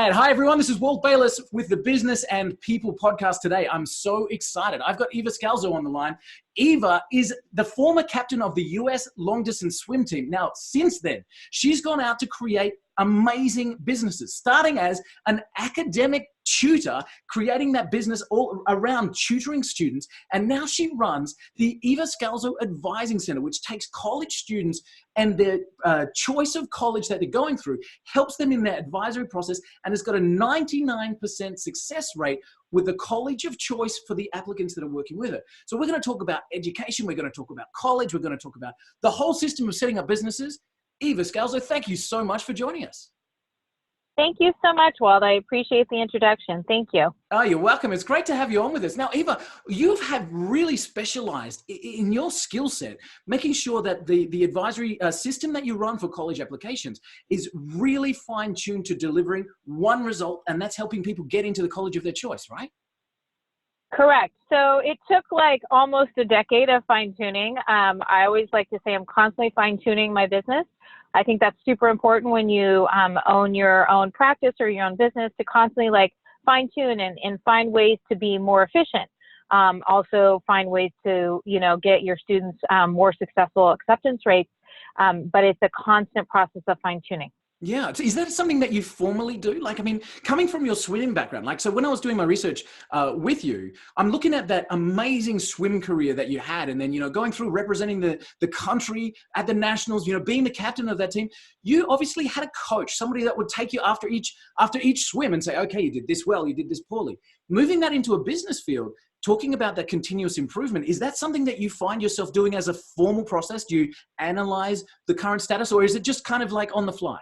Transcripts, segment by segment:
right. Hi, everyone. This is Walt Bayliss with the Business and People podcast today. I'm so excited. I've got Eva Scalzo on the line. Eva is the former captain of the US long distance swim team. Now, since then, she's gone out to create amazing businesses, starting as an academic tutor, creating that business all around tutoring students. And now she runs the Eva Scalzo Advising Center, which takes college students and their choice of college that they're going through, helps them in their advisory process, and has got a 99% success rate with the college of choice for the applicants that are working with her. So we're going to talk about education. We're going to talk about college. We're going to talk about the whole system of setting up businesses. Eva Scalzo, thank you so much for joining us. Thank you so much, Walt. I appreciate the introduction. Thank you. Oh, you're welcome. It's great to have you on with us. Now, Eva, you have really specialized in your skill set, making sure that the advisory system that you run for college applications is really fine-tuned to delivering one result, and that's helping people get into the college of their choice, right? Correct. So it took like almost a decade of fine-tuning. I always like to say I'm constantly fine-tuning my business. I think that's super important when you own your own practice or your own business, to constantly like fine-tune and find ways to be more efficient. Also find ways to, get your students more successful acceptance rates. But it's a constant process of fine-tuning. Yeah. Is that something that you formally do? Like, I mean, coming from your swimming background, so when I was doing my research with you, I'm looking at that amazing swim career that you had. And then, going through representing the country at the nationals, being the captain of that team, you obviously had a coach, somebody that would take you after each swim and say, okay, you did this well, you did this poorly. Moving that into a business field, talking about that continuous improvement, is that something that you find yourself doing as a formal process? Do you analyze the current status, or is it just kind of like on the fly?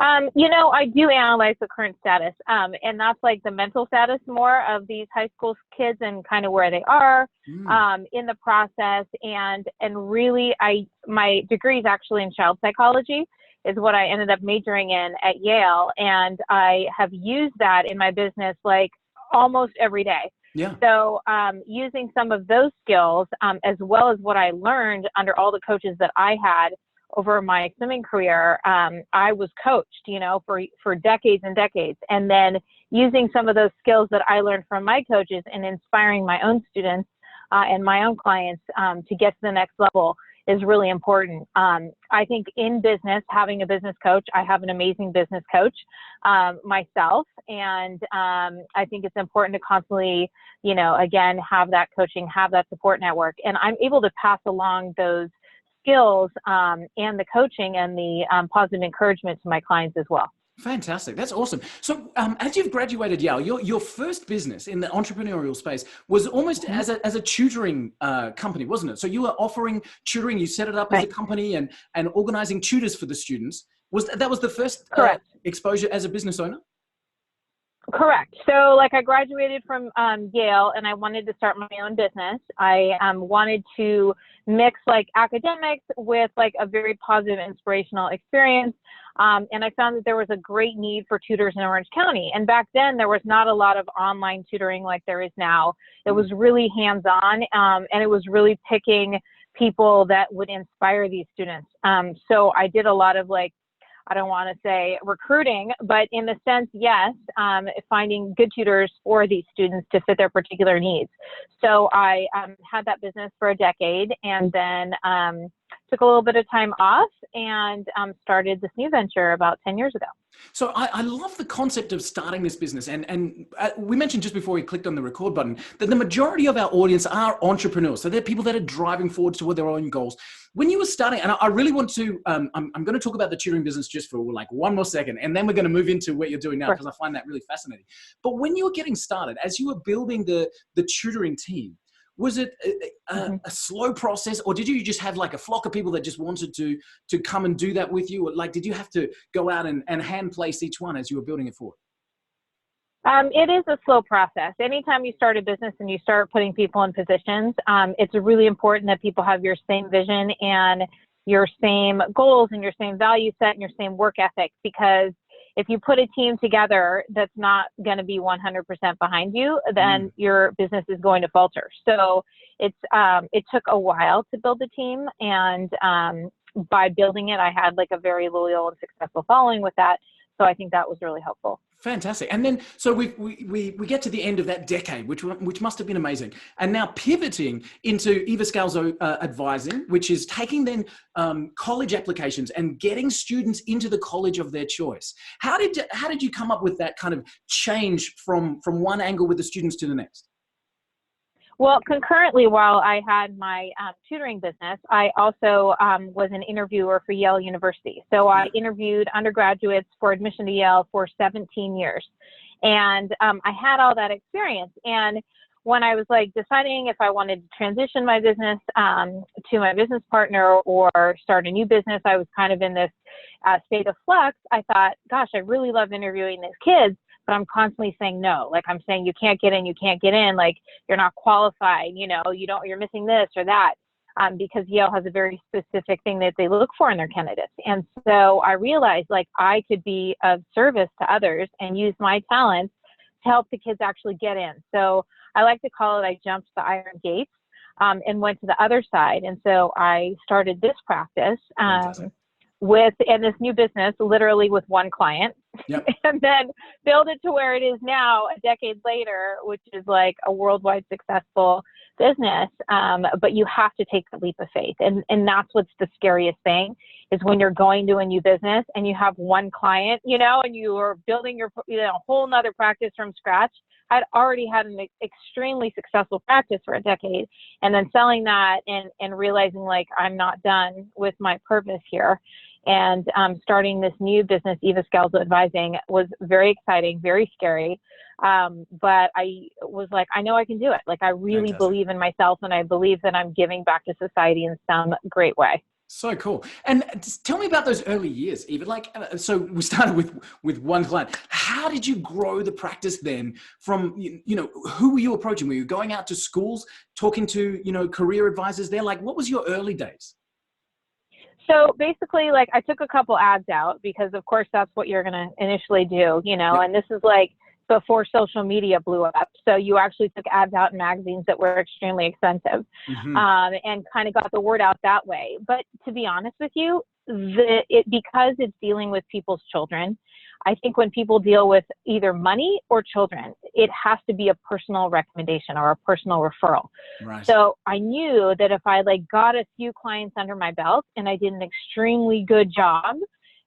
I do analyze the current status, and that's like the mental status more of these high school kids and kind of where they are in the process. And really, my degree is actually in child psychology, is what I ended up majoring in at Yale, and I have used that in my business like almost every day. Yeah. So using some of those skills, as well as what I learned under all the coaches that I had over my swimming career, I was coached, for decades and decades. And then using some of those skills that I learned from my coaches and inspiring my own students and my own clients to get to the next level is really important. I think in business, having a business coach, I have an amazing business coach myself. And I think it's important to constantly, again, have that coaching, have that support network. And I'm able to pass along those skills and the coaching and the positive encouragement to my clients as well. Fantastic. That's awesome. So as you've graduated Yale, your first business in the entrepreneurial space was almost as a tutoring company, wasn't it? So you were offering tutoring, you set it up as a company and organizing tutors for the students. That was the first exposure as a business owner? Correct. So I graduated from Yale, and I wanted to start my own business. I wanted to mix academics with a very positive, inspirational experience. And I found that there was a great need for tutors in Orange County. And back then there was not a lot of online tutoring like there is now. It was really hands-on, and it was really picking people that would inspire these students. So I did a lot of I don't want to say recruiting, but in the sense, yes, finding good tutors for these students to fit their particular needs. So I had that business for a decade, and then took a little bit of time off and started this new venture about 10 years ago. So I love the concept of starting this business. And we mentioned just before we clicked on the record button that the majority of our audience are entrepreneurs. So they're people that are driving forward toward their own goals. When you were starting, and I really want to, I'm going to talk about the tutoring business just for one more second, and then we're going to move into what you're doing now, because I find that really fascinating. But when you were getting started, as you were building the tutoring team, was it a slow process, or did you just have a flock of people that just wanted to come and do that with you? Or did you have to go out and hand place each one as you were building it forward? It is a slow process. Anytime you start a business and you start putting people in positions, it's really important that people have your same vision and your same goals and your same value set and your same work ethic, because if you put a team together that's not going to be 100% behind you, then your business is going to falter. So it took a while to build the team, and by building it, I had a very loyal and successful following with that. So I think that was really helpful. Fantastic. And then, so we get to the end of that decade, which must have been amazing. And now pivoting into Eva Scalzo advising, which is taking then college applications and getting students into the college of their choice. How did you come up with that kind of change from one angle with the students to the next? Well, concurrently, while I had my tutoring business, I also was an interviewer for Yale University. So I interviewed undergraduates for admission to Yale for 17 years. And I had all that experience. And when I was like deciding if I wanted to transition my business to my business partner or start a new business, I was kind of in this state of flux. I thought, gosh, I really love interviewing these kids, but I'm constantly saying no. Like I'm saying, you can't get in, like you're not qualified, you're missing this or that, because Yale has a very specific thing that they look for in their candidates. And so I realized like I could be of service to others and use my talents to help the kids actually get in. So I like to call it, I jumped the iron gates and went to the other side. And so I started this practice and this new business literally with one client. Yep. And then build it to where it is now a decade later, which is like a worldwide successful business. But you have to take the leap of faith. And that's what's the scariest thing is when you're going to a new business and you have one client, and you are building your whole nother practice from scratch. I'd already had an extremely successful practice for a decade, and then selling that and realizing like I'm not done with my purpose here. And starting this new business, Eva Scalzo Advising, was very exciting, very scary. But I was like, I know I can do it. Like I really believe in myself, and I believe that I'm giving back to society in some great way. So cool. And just tell me about those early years, Eva. Like, so we started with one client. How did you grow the practice then from, who were you approaching? Were you going out to schools, talking to, career advisors there? Like, what was your early days? So basically, like I took a couple ads out because of course that's what you're going to initially do, Yep. and this is like before social media blew up. So you actually took ads out in magazines that were extremely expensive, and kind of got the word out that way. But to be honest with you, because it's dealing with people's children, I think when people deal with either money or children, it has to be a personal recommendation or a personal referral. Right. So I knew that if I got a few clients under my belt and I did an extremely good job,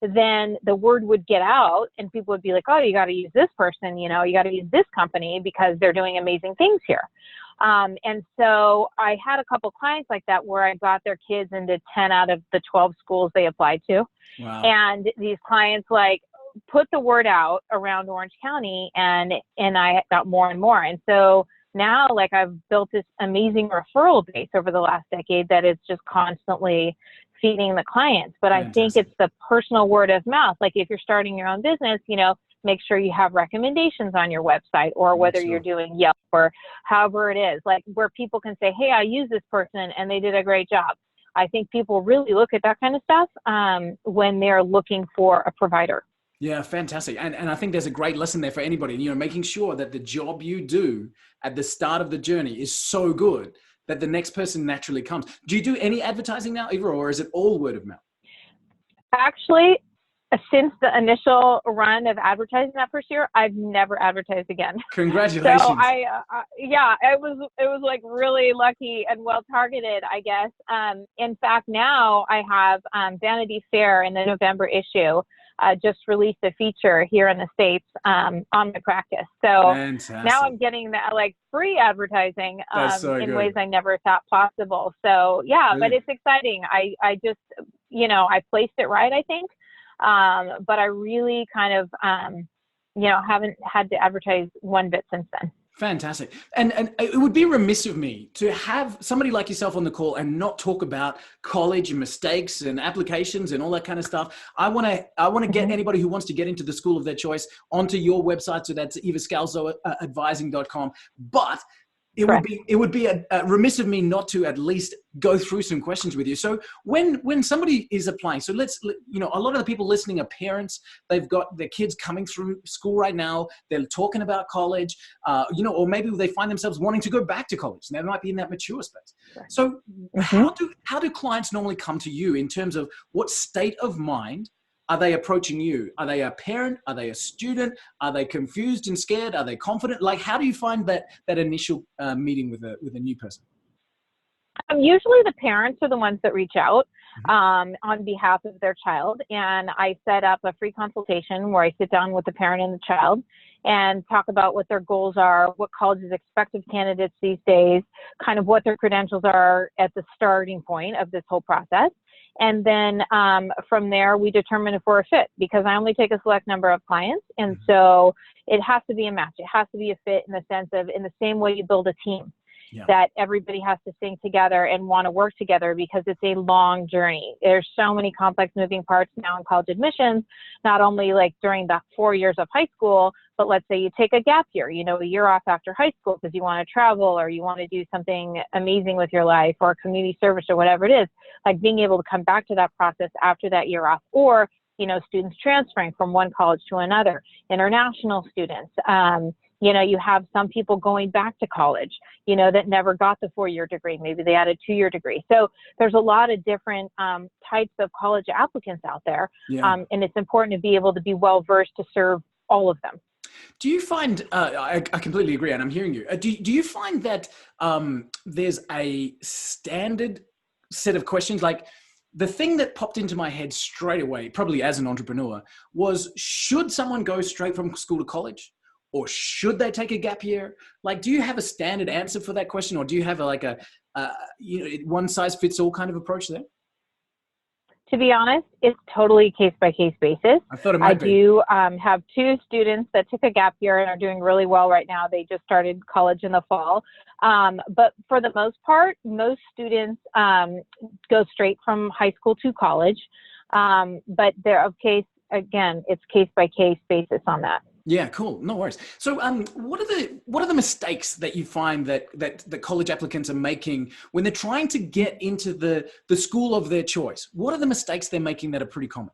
then the word would get out and people would be like, oh, you got to use this person, you got to use this company because they're doing amazing things here. And so I had a couple clients like that where I got their kids into 10 out of the 12 schools they applied to. Wow. And these clients put the word out around Orange County and I got more and more. And so now I've built this amazing referral base over the last decade that is just constantly feeding the clients. But I think it's the personal word of mouth. Like if you're starting your own business, make sure you have recommendations on your website or whether you're doing Yelp or however it is, where people can say, hey, I use this person and they did a great job. I think people really look at that kind of stuff when they're looking for a provider. Yeah, fantastic. And I think there's a great lesson there for anybody, making sure that the job you do at the start of the journey is so good that the next person naturally comes. Do you do any advertising now, Eva, or is it all word of mouth? Actually, since the initial run of advertising that first year, I've never advertised again. Congratulations. So it was really lucky and well targeted, I guess. In fact, now I have Vanity Fair in the November issue just released a feature here in the States on my practice. So fantastic. Now I'm getting that free advertising in ways I never thought possible. So yeah, but it's exciting. I just, I placed it right, I think. But I really kind of, haven't had to advertise one bit since then. Fantastic. And it would be remiss of me to have somebody like yourself on the call and not talk about college and mistakes and applications and all that kind of stuff. I want to get anybody who wants to get into the school of their choice onto your website. So that's evascalzoadvising.com. But it would be a remiss of me not to at least go through some questions with you. So when somebody is applying, so a lot of the people listening are parents. They've got their kids coming through school right now. They're talking about college, or maybe they find themselves wanting to go back to college. And they might be in that mature space. Right. So how do clients normally come to you in terms of what state of mind are they approaching you? Are they a parent? Are they a student? Are they confused and scared? Are they confident? Like, how do you find that initial meeting with a new person? Usually the parents are the ones that reach out on behalf of their child. And I set up a free consultation where I sit down with the parent and the child and talk about what their goals are, what colleges expect of candidates these days, kind of what their credentials are at the starting point of this whole process. And then from there, we determine if we're a fit, because I only take a select number of clients. And so it has to be a match. It has to be a fit in the sense of, in the same way you build a team. Yeah. That everybody has to sing together and want to work together, because it's a long journey. There's so many complex moving parts now in college admissions, not only like during the 4 years of high school, but let's say you take a gap year, a year off after high school because you want to travel or you want to do something amazing with your life or community service or whatever it is, like being able to come back to that process after that year off, or, students transferring from one college to another, international students. You have some people going back to college, that never got the 4-year degree. Maybe they had a 2-year degree. So there's a lot of different types of college applicants out there. Yeah. And it's important to be able to be well-versed to serve all of them. Do you find, I completely agree, and I'm hearing you. Do you find that there's a standard set of questions? Like, the thing that popped into my head straight away, probably as an entrepreneur, was, should someone go straight from school to college? Or should they take a gap year? Like, do you have a standard answer for that question? Or do you have a one size fits all kind of approach there? To be honest, it's totally case by case basis. I thought it might be. I do have 2 students that took a gap year and are doing really well right now. They just started college in the fall. But for the most part, most students go straight from high school to college. But it's case by case basis on that. Yeah, cool. No worries. So, what are the mistakes that you find that the college applicants are making when they're trying to get into the school of their choice? What are the mistakes they're making that are pretty common?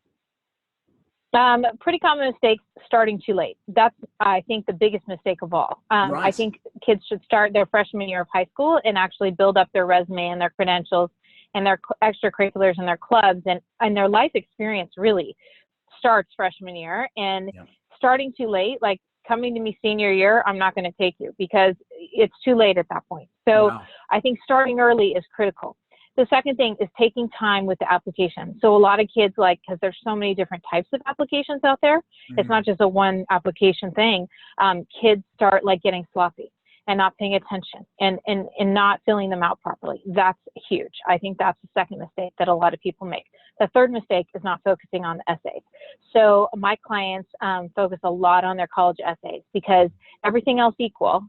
Pretty common mistakes: starting too late. That's, I think, the biggest mistake of all. Right. I think kids should start their freshman year of high school and actually build up their resume and their credentials and their extracurriculars and their clubs and their life experience really starts freshman year. And starting too late, like coming to me senior year, I'm not going to take you because it's too late at that point. So I think starting early is critical. The second thing is taking time with the application. So a lot of kids, because there's so many different types of applications out there, it's not just a one application thing. Kids start getting sloppy and not paying attention and not filling them out properly. That's huge. I think that's the second mistake that a lot of people make. The third mistake is not focusing on the essays. So my clients focus a lot on their college essays, because everything else equal,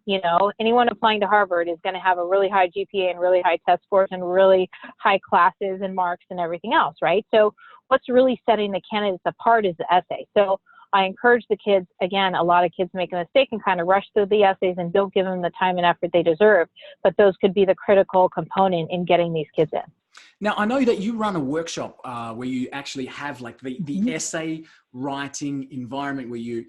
anyone applying to Harvard is going to have a really high GPA and really high test scores and really high classes and marks and everything else, right? So what's really setting the candidates apart is the essay. So I encourage the kids, again, a lot of kids make a mistake and kind of rush through the essays and don't give them the time and effort they deserve. But those could be the critical component in getting these kids in. Now, I know that you run a workshop where you actually have the essay writing environment where you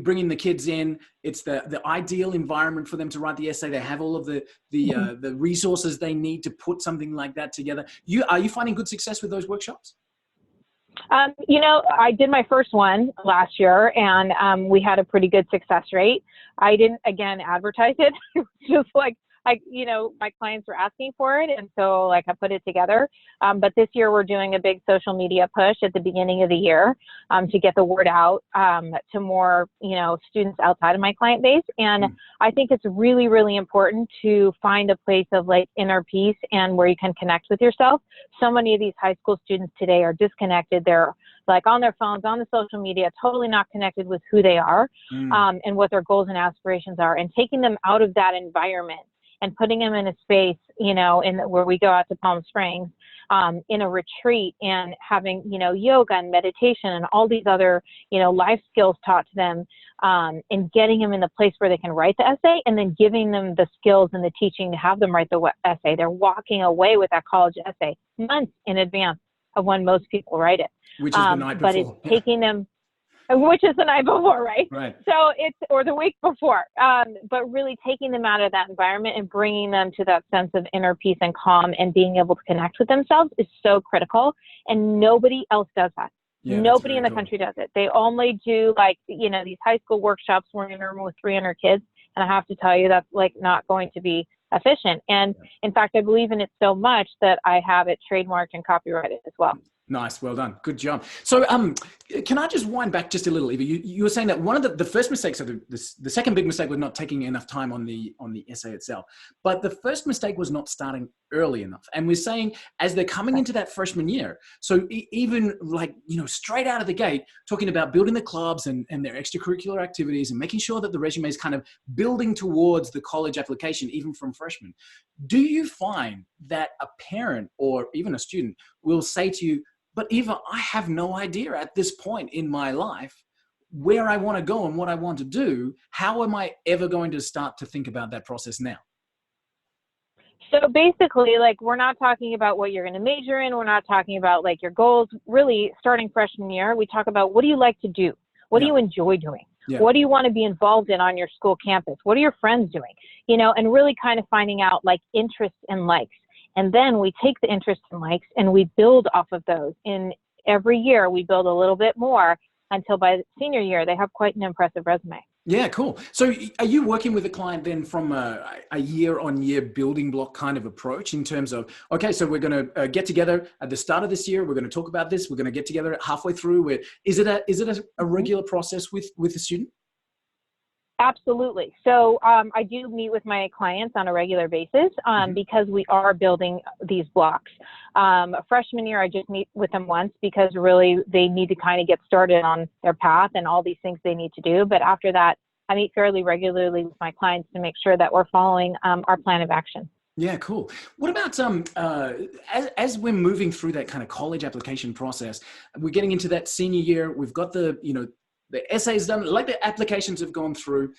bring in the kids in. It's the ideal environment for them to write the essay. They have all of the resources they need to put something like that together. Are you finding good success with those workshops? I did my first one last year and we had a pretty good success rate. I didn't, again, advertise it. It was just my clients were asking for it. And so I put it together. But this year we're doing a big social media push at the beginning of the year to get the word out to more, students outside of my client base. And I think it's really, really important to find a place of inner peace and where you can connect with yourself. So many of these high school students today are disconnected. They're on their phones, on the social media, totally not connected with who they are and what their goals and aspirations are. And taking them out of that environment and putting them in a space, where we go out to Palm Springs, in a retreat and having, yoga and meditation and all these other, life skills taught to them, and getting them in the place where they can write the essay and then giving them the skills and the teaching to have them write the essay. They're walking away with that college essay months in advance of when most people write it. Which is the night before. But it's taking them, which is the night before, right? Right. So or the week before, but really taking them out of that environment and bringing them to that sense of inner peace and calm and being able to connect with themselves is so critical. And nobody else does that. Yeah, that's Nobody in very the cool. country does it. They only do like, you know, these high school workshops where you're in a room with 300 kids. And I have to tell you, that's like not going to be efficient. And in fact, I believe in it so much that I have it trademarked and copyrighted as well. Nice, well done, good job. So, can I just wind back just a little, Eva? You were saying that one of the first mistakes, so the second big mistake was not taking enough time on the essay itself, but the first mistake was not starting early enough. And we're saying as they're coming into that freshman year, so even like straight out of the gate, talking about building the clubs and their extracurricular activities and making sure that the resume is kind of building towards the college application, even from freshmen. Do you find that a parent or even a student will say to you, but Eva, I have no idea at this point in my life where I want to go and what I want to do. How am I ever going to start to think about that process now? So basically, like, we're not talking about what you're going to major in. We're not talking about like your goals. Really, starting freshman year, we talk about what do you like to do? What do you enjoy doing? Yeah. What do you want to be involved in on your school campus? What are your friends doing? And really kind of finding out like interests and likes. And then we take the interests and likes and we build off of those. In every year, we build a little bit more until by the senior year, they have quite an impressive resume. Yeah, cool. So are you working with a client then from a year-on-year building block kind of approach in terms of, okay, so we're going to get together at the start of this year. We're going to talk about this. We're going to get together halfway through. Is it a regular process with the student? Absolutely. So I do meet with my clients on a regular basis because we are building these blocks. Freshman year, I just meet with them once because really they need to kind of get started on their path and all these things they need to do. But after that, I meet fairly regularly with my clients to make sure that we're following our plan of action. Yeah, cool. What about as we're moving through that kind of college application process, we're getting into that senior year. We've got the essays done, like the applications have gone through.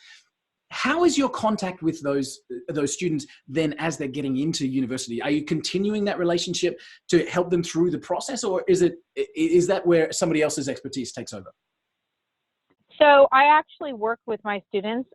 How is your contact with those students then as they're getting into university? Are you continuing that relationship to help them through the process, or is that where somebody else's expertise takes over? So I actually work with my students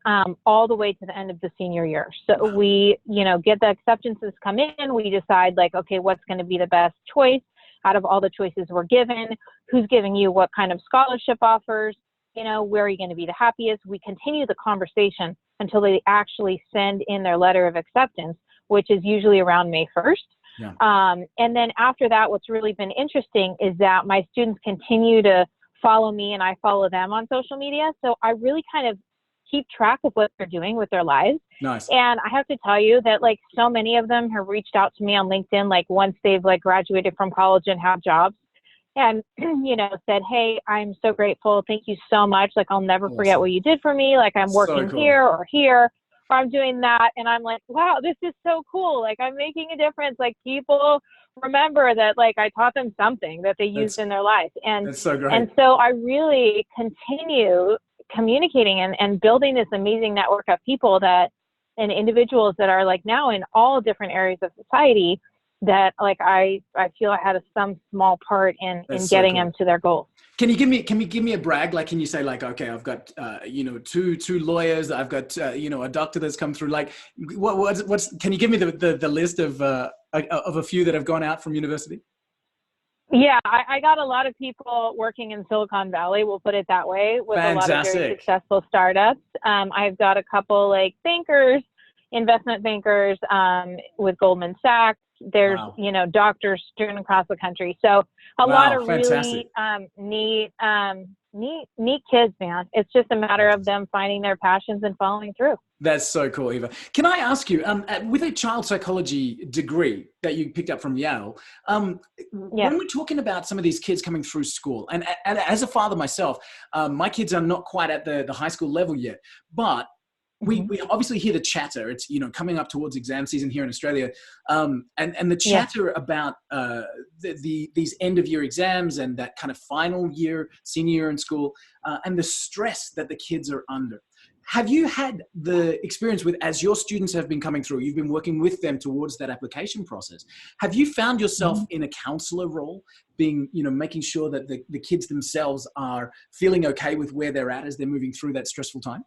all the way to the end of the senior year. So we, get the acceptances come in. We decide like, okay, what's going to be the best choice out of all the choices we're given? Who's giving you what kind of scholarship offers? Where are you going to be the happiest? We continue the conversation until they actually send in their letter of acceptance, which is usually around May 1st. Yeah. And then after that, what's really been interesting is that my students continue to follow me and I follow them on social media. So I really kind of keep track of what they're doing with their lives. Nice. And I have to tell you that like so many of them have reached out to me on LinkedIn, like once they've like graduated from college and have jobs and, said, hey, I'm so grateful. Thank you so much. Like, I'll never forget what you did for me. Like I'm working here, or I'm doing that. And I'm like, wow, this is so cool. Like I'm making a difference. Like people remember that like I taught them something that they used in their life. And that's so great. And so I really continue communicating and building this amazing network of people and individuals that are like now in all different areas of society that like I feel I had some small part in getting them to their goals. Can you give me a brag? Like, can you say like, okay, I've got, two lawyers. I've got, a doctor that's come through. Like can you give me the list of a few that have gone out from university? Yeah, I got a lot of people working in Silicon Valley, we'll put it that way, with a lot of very successful startups. I've got a couple like bankers, investment bankers with Goldman Sachs. There's, doctors strewn across the country. So a lot of really neat kids, man. It's just a matter of them finding their passions and following through. That's so cool, Eva. Can I ask you, with a child psychology degree that you picked up from Yale, when we're talking about some of these kids coming through school, and as a father myself, my kids are not quite at the high school level yet, but we obviously hear the chatter. It's, coming up towards exam season here in Australia. And the chatter about these end of year exams and that kind of final year, senior year in school, and the stress that the kids are under. Have you had the experience with, as your students have been coming through, you've been working with them towards that application process. Have you found yourself in a counselor role, being, making sure that the kids themselves are feeling okay with where they're at as they're moving through that stressful time?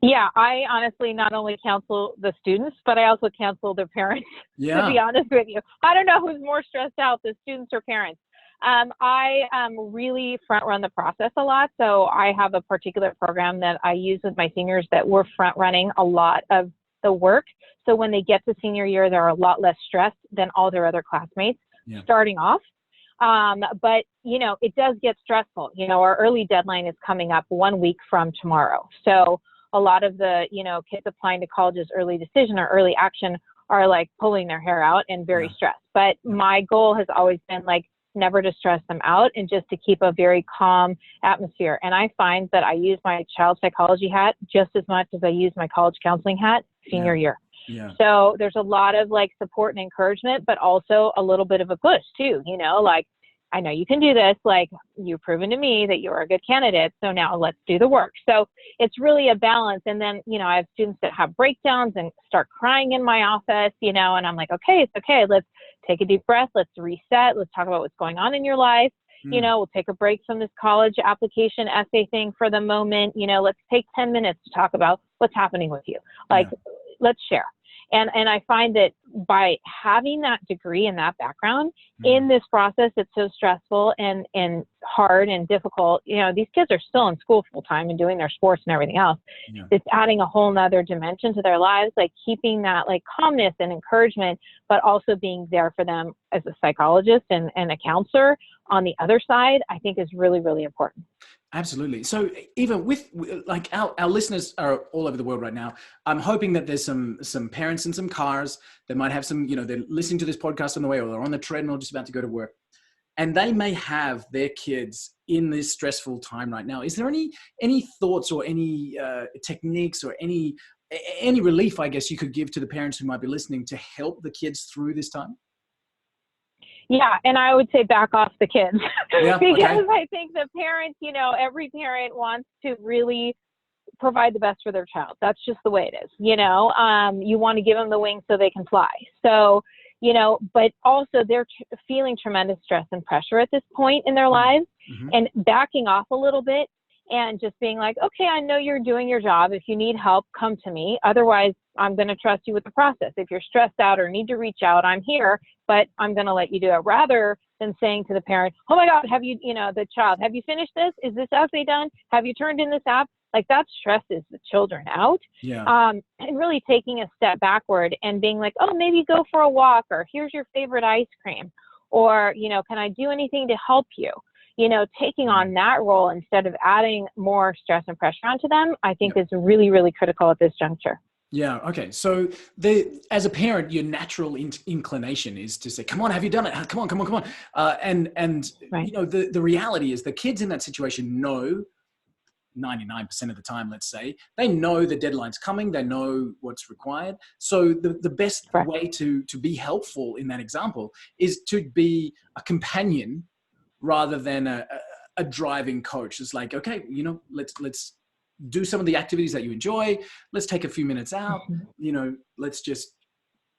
Yeah, I honestly not only counsel the students, but I also counsel their parents, to be honest with you. I don't know who's more stressed out, the students or parents. I really front run the process a lot. So I have a particular program that I use with my seniors that we're front running a lot of the work. So when they get to senior year, they're a lot less stressed than all their other classmates starting off. But, you know, it does get stressful. You know, our early deadline is coming up 1 week from tomorrow. So a lot of the, you know, kids applying to college's early decision or early action are like pulling their hair out and very stressed. But my goal has always been like never to stress them out and just to keep a very calm atmosphere. And I find that I use my child psychology hat just as much as I use my college counseling hat senior year. Yeah. So there's a lot of like support and encouragement, but also a little bit of a push too, you know, like, I know you can do this. Like, you've proven to me that you're a good candidate. So now let's do the work. So it's really a balance. And then, you know, I have students that have breakdowns and start crying in my office, you know, and I'm like, okay, it's okay. Let's take a deep breath. Let's reset. Let's talk about what's going on in your life. You know, we'll take a break from this college application essay thing for the moment. You know, let's take 10 minutes to talk about what's happening with you. Like, let's share. And I find that by having that degree and that background in this process, it's so stressful and hard and difficult. You know, these kids are still in school full time and doing their sports and everything else. It's adding a whole nother dimension to their lives, like keeping that like calmness and encouragement, but also being there for them as a psychologist and a counselor on the other side, I think is really, really important. Absolutely. So even with like our listeners are all over the world right now. I'm hoping that there's some parents in some cars that might have some, you know, they're listening to this podcast on the way or they're on the treadmill just about to go to work. And they may have their kids in this stressful time right now. Is there any thoughts or any techniques or any relief, I guess, you could give to the parents who might be listening to help the kids through this time? Yeah, and I would say back off the kids Yeah, because I think the parents, you know, every parent wants to really provide the best for their child. That's just the way it is. You know, you want to give them the wings so they can fly. So, you know, but also they're feeling tremendous stress and pressure at this point in their lives and backing off a little bit and just being like, okay, I know you're doing your job. If you need help, come to me. Otherwise, I'm going to trust you with the process. If you're stressed out or need to reach out, I'm here, but I'm going to let you do it, rather than saying to the parent, oh my God, have you, you know, the child, have you finished this? Is this essay done? Have you turned in this app? Like that stresses the children out. And really taking a step backward and being like, oh, maybe go for a walk, or here's your favorite ice cream, or, you know, can I do anything to help you? You know, taking on that role instead of adding more stress and pressure onto them, I think is really, really critical at this juncture. Yeah. Okay. So as a parent, your natural inclination is to say, come on, have you done it? Come on. And you know, the reality is the kids in that situation know 99% of the time, let's say, they know the deadline's coming. They know what's required. So the best way to be helpful in that example is to be a companion rather than a driving coach. It's like, okay, you know, let's do some of the activities that you enjoy. Let's take a few minutes out, you know, let's just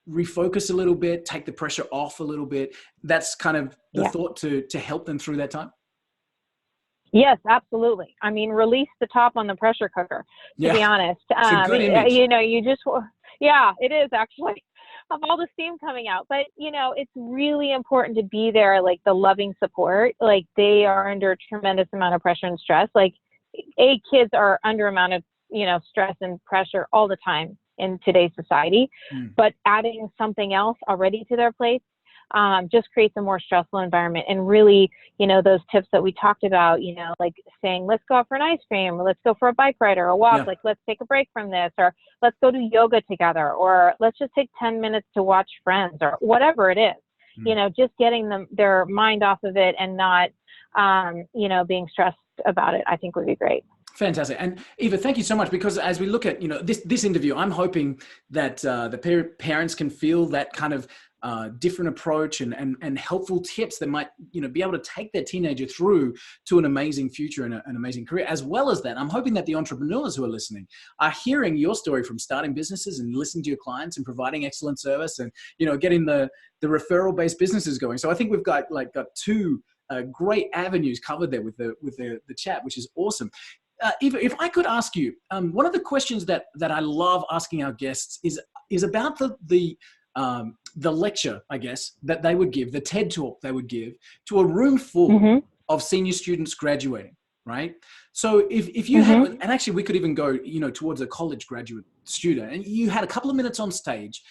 refocus a little bit, take the pressure off a little bit. That's kind of the thought to help them through that time. Yes, absolutely. I mean, release the top on the pressure cooker, to be honest. It's a good image. You know, you just, it is actually, of all the steam coming out. But, you know, it's really important to be there, like the loving support. Like they are under a tremendous amount of pressure and stress. Like kids are under amount of, you know, stress and pressure all the time in today's society. But adding something else already to their plate just creates a more stressful environment. And really, you know, those tips that we talked about, you know, like saying, let's go out for an ice cream, or let's go for a bike ride or a walk, like let's take a break from this, or let's go do yoga together, or let's just take 10 minutes to watch Friends, or whatever it is, you know, just getting their mind off of it and not, you know, being stressed about it, I think would be great. Fantastic. And Eva, thank you so much, because as we look at, you know, this interview, I'm hoping that the parents can feel that kind of different approach and helpful tips that might, you know, be able to take their teenager through to an amazing future and an amazing career. As well as that, I'm hoping that the entrepreneurs who are listening are hearing your story from starting businesses and listening to your clients and providing excellent service and, you know, getting the referral-based businesses going. So I think we've got two great avenues covered there with the chat, which is awesome. Eva, if I could ask you, one of the questions that I love asking our guests is about the the lecture, I guess, that they would give, the TED talk they would give to a room full Mm-hmm. of senior students graduating, right? So if you had, Mm-hmm. and actually we could even go, towards a college graduate student, and you had a couple of minutes on stage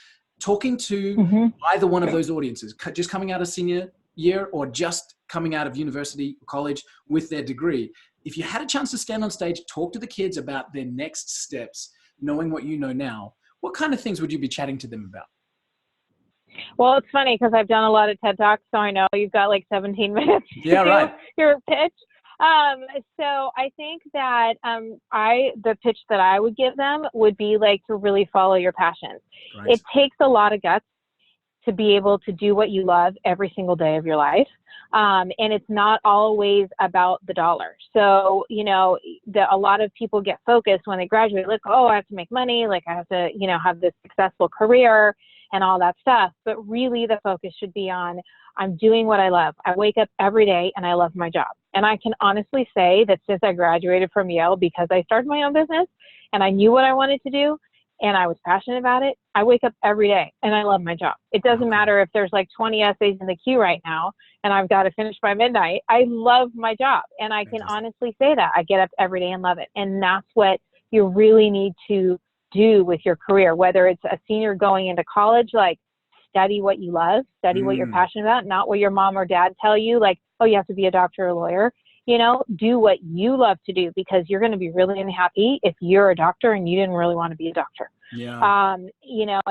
talking to Mm-hmm. either one of those audiences, just coming out of senior year or just coming out of university, college with their degree. If you had a chance to stand on stage, talk to the kids about their next steps, knowing what you know now, what kind of things would you be chatting to them about? Well, it's funny because I've done a lot of TED Talks, so I know you've got like 17 minutes Yeah, to do right. your pitch. So I think that the pitch that I would give them would be like to really follow your passions. Great. It takes a lot of guts to be able to do what you love every single day of your life. And it's not always about the dollar. So, a lot of people get focused when they graduate, like, oh, I have to make money, like I have to, have this successful career and all that stuff. But really the focus should be on, I'm doing what I love. I wake up every day and I love my job. And I can honestly say that since I graduated from Yale, because I started my own business and I knew what I wanted to do, and I was passionate about it, I wake up every day and I love my job. It doesn't matter if there's like 20 essays in the queue right now and I've got to finish by midnight. I love my job. And I can honestly say that I get up every day and love it. And that's what you really need to do with your career, whether it's a senior going into college, like study what you love, study what you're passionate about, not what your mom or dad tell you, like, oh, you have to be a doctor or a lawyer. Do what you love to do, because you're going to be really unhappy if you're a doctor and you didn't really want to be a doctor. Yeah. And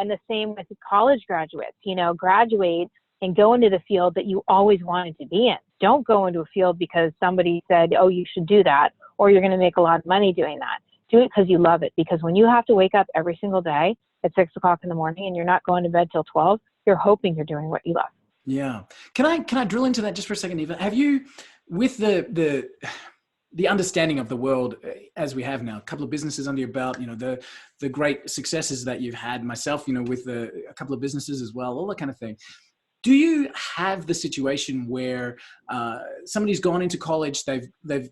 the same with college graduates, graduate and go into the field that you always wanted to be in. Don't go into a field because somebody said, oh, you should do that, or you're going to make a lot of money doing that. Do it because you love it. Because when you have to wake up every single day at 6 o'clock in the morning and you're not going to bed till 12, you're hoping you're doing what you love. Yeah. Can I drill into that just for a second, Eva? Have you, with the understanding of the world as we have now, a couple of businesses under your belt, the great successes that you've had, myself, with a couple of businesses as well, all that kind of thing. Do you have the situation where somebody's gone into college, they've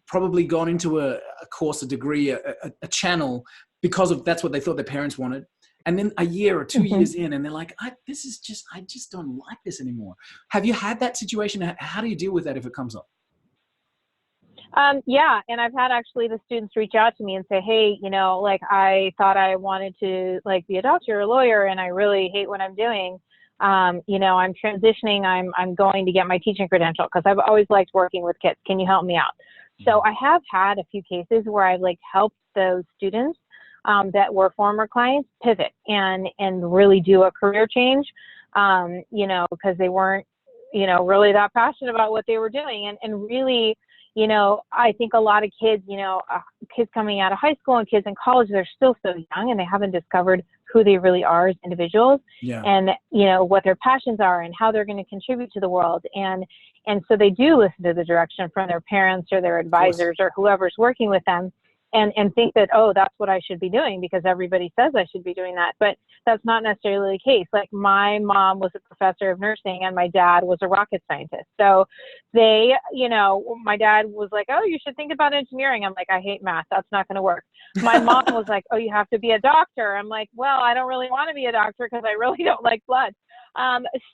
probably gone into a course, a degree, a channel, because of that's what they thought their parents wanted, and then a year or 2 years in, and they're like, I just don't like this anymore. Have you had that situation? How do you deal with that if it comes up? Yeah. And I've had actually the students reach out to me and say, hey, like I thought I wanted to like be a doctor or a lawyer, and I really hate what I'm doing. I'm transitioning. I'm going to get my teaching credential because I've always liked working with kids. Can you help me out? So I have had a few cases where I've like helped those students that were former clients pivot and really do a career change, because they weren't, really that passionate about what they were doing. And really, I think a lot of kids, kids coming out of high school and kids in college, they're still so young and they haven't discovered who they really are as individuals, and, what their passions are and how they're going to contribute to the world. And so they do listen to the direction from their parents or their advisors or whoever's working with them, and think that, oh, that's what I should be doing because everybody says I should be doing that. But that's not necessarily the case. Like my mom was a professor of nursing and my dad was a rocket scientist. So they, my dad was like, oh, you should think about engineering. I'm like, I hate math. That's not going to work. My mom was like, oh, you have to be a doctor. I'm like, well, I don't really want to be a doctor because I really don't like blood.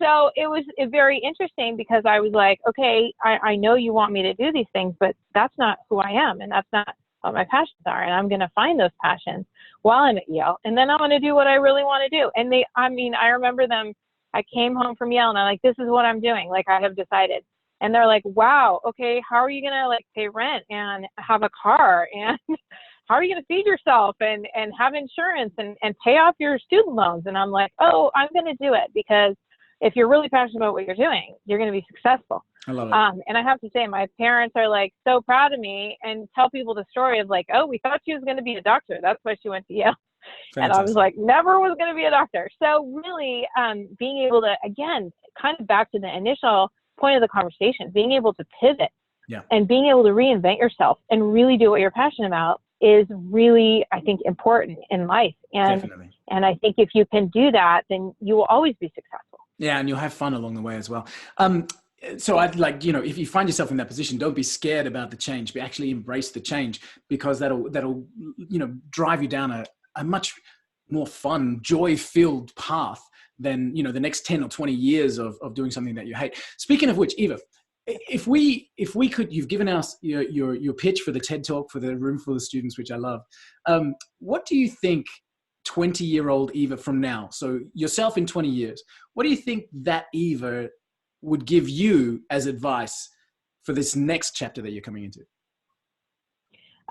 So it was very interesting because I was like, okay, I know you want me to do these things, but that's not who I am. And that's not what my passions are. And I'm going to find those passions while I'm at Yale. And then I'm going to do what I really want to do. And I remember them, I came home from Yale and I'm like, this is what I'm doing. Like I have decided. And they're like, wow, okay, how are you going to like pay rent and have a car? And how are you going to feed yourself and have insurance and pay off your student loans? And I'm like, oh, I'm going to do it because if you're really passionate about what you're doing, you're going to be successful. I love it. And I have to say, my parents are like so proud of me and tell people the story of like, oh, we thought she was going to be a doctor. That's why she went to Yale. Fantastic. And I was like, never was going to be a doctor. So really being able to, again, kind of back to the initial point of the conversation, being able to pivot and being able to reinvent yourself and really do what you're passionate about is really, I think, important in life. And Definitely. And I think if you can do that, then you will always be successful. Yeah, and you'll have fun along the way as well. So I'd like, if you find yourself in that position, don't be scared about the change, but actually embrace the change, because that'll drive you down a much more fun, joy-filled path than, you know, the next 10 or 20 years of doing something that you hate. Speaking of which, Eva, if we could, you've given us your pitch for the TED Talk for the room full of students, which I love. What do you think 20-year-old Eva from now, so yourself in 20 years, what do you think that Eva would give you as advice for this next chapter that you're coming into?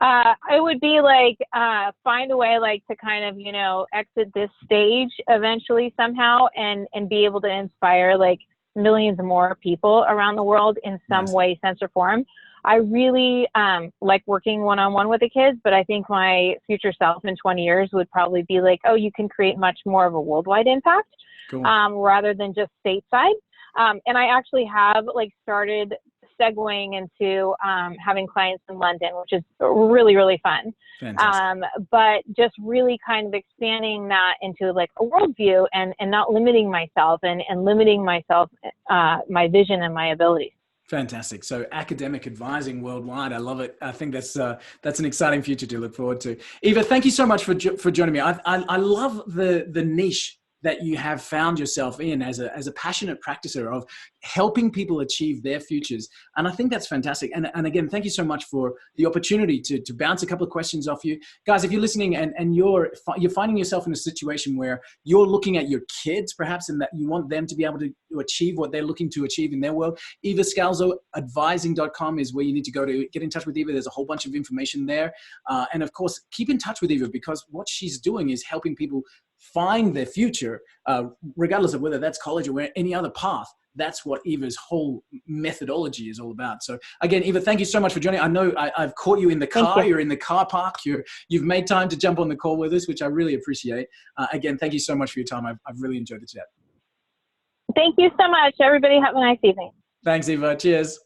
It would be like, find a way like to kind of, you know, exit this stage eventually somehow and be able to inspire like millions more people around the world in some way, sense, or form. I really like working one-on-one with the kids, but I think my future self in 20 years would probably be like, oh, you can create much more of a worldwide impact, cool, rather than just stateside. And I actually have like started segueing into having clients in London, which is really, really fun. But just really kind of expanding that into like a worldview and not limiting myself and limiting myself, my vision and my abilities. Fantastic. So academic advising worldwide. I love it. I think that's an exciting future to look forward to. Eva, thank you so much for joining me. I love the niche that you have found yourself in as a passionate practicer of helping people achieve their futures. And I think that's fantastic. And again, thank you so much for the opportunity to bounce a couple of questions off you. Guys, if you're listening and you're finding yourself in a situation where you're looking at your kids perhaps and that you want them to be able to achieve what they're looking to achieve in their world, Eva Scalzo advising.com is where you need to go to get in touch with Eva. There's a whole bunch of information there. And of course, keep in touch with Eva because what she's doing is helping people find their future, regardless of whether that's college or any other path. That's what Eva's whole methodology is all about. So again, Eva, thank you so much for joining. I know I've caught you in the car. You're in the car park. You've made time to jump on the call with us, which I really appreciate. Again, thank you so much for your time. I've really enjoyed the chat. Thank you so much. Everybody have a nice evening. Thanks, Eva. Cheers.